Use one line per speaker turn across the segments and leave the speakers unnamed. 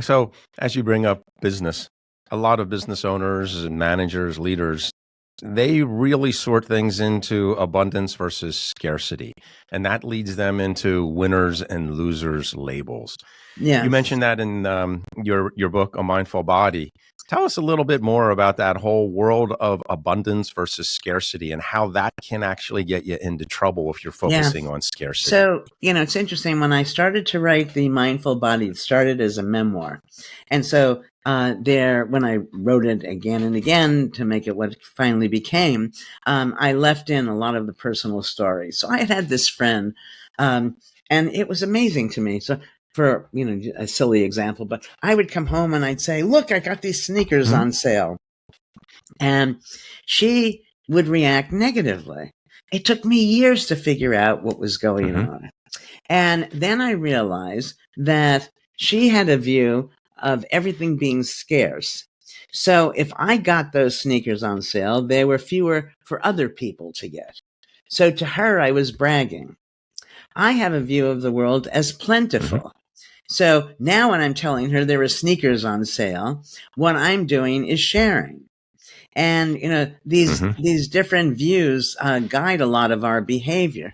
So as you bring up business, a lot of business owners and managers, leaders, they really sort things into abundance versus scarcity. And that leads them into winners and losers labels.
Yeah.
You mentioned that in your book, A Mindful Body. Tell us a little bit more about that whole world of abundance versus scarcity and how that can actually get you into trouble if you're focusing on scarcity.
So, it's interesting. When I started to write The Mindful Body, it started as a memoir. And so when I wrote it again and again to make it what it finally became, I left in a lot of the personal stories. So I had this friend, and it was amazing to me. So for, a silly example, but I would come home and I'd say, look, I got these sneakers on sale. And she would react negatively. It took me years to figure out what was going on. And then I realized that she had a view of everything being scarce. So if I got those sneakers on sale, there were fewer for other people to get. So to her, I was bragging. I have a view of the world as plentiful. So now when I'm telling her there are sneakers on sale, what I'm doing is sharing. And, these different views guide a lot of our behavior.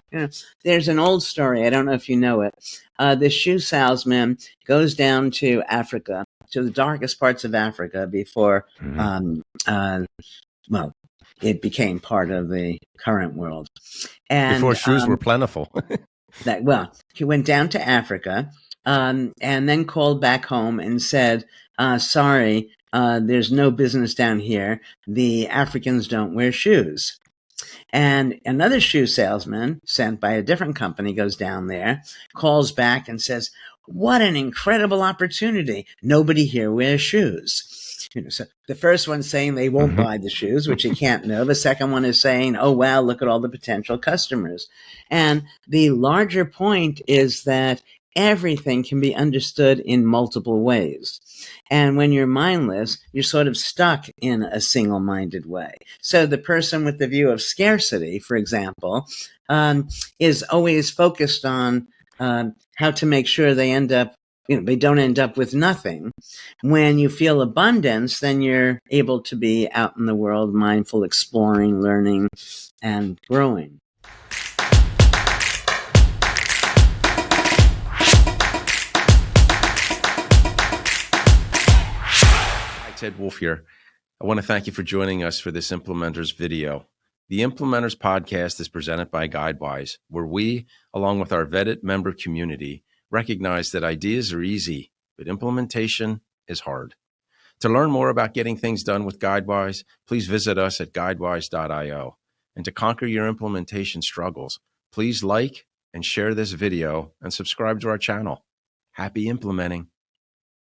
There's an old story. I don't know if you know it. The shoe salesman goes down to Africa, to the darkest parts of Africa before, it became part of the current world. And
before shoes were plentiful.
He went down to Africa and then called back home and said, sorry, there's no business down here. The Africans don't wear shoes. And another shoe salesman sent by a different company goes down there, calls back and says, what an incredible opportunity. Nobody here wears shoes. So the first one's saying they won't buy the shoes, which you can't know. The second one is saying, oh, wow, look at all the potential customers. And the larger point is that everything can be understood in multiple ways. And when you're mindless, you're sort of stuck in a single-minded way. So the person with the view of scarcity, for example, is always focused on how to make sure they don't end up with nothing. When you feel abundance, then you're able to be out in the world, mindful, exploring, learning, and growing.
Ted Wolf here. I want to thank you for joining us for this Implementors video. The Implementors podcast is presented by Guidewise, where we, along with our vetted member community, recognize that ideas are easy, but implementation is hard. To learn more about getting things done with Guidewise, please visit us at guidewise.io. And to conquer your implementation struggles, please like and share this video and subscribe to our channel. Happy implementing.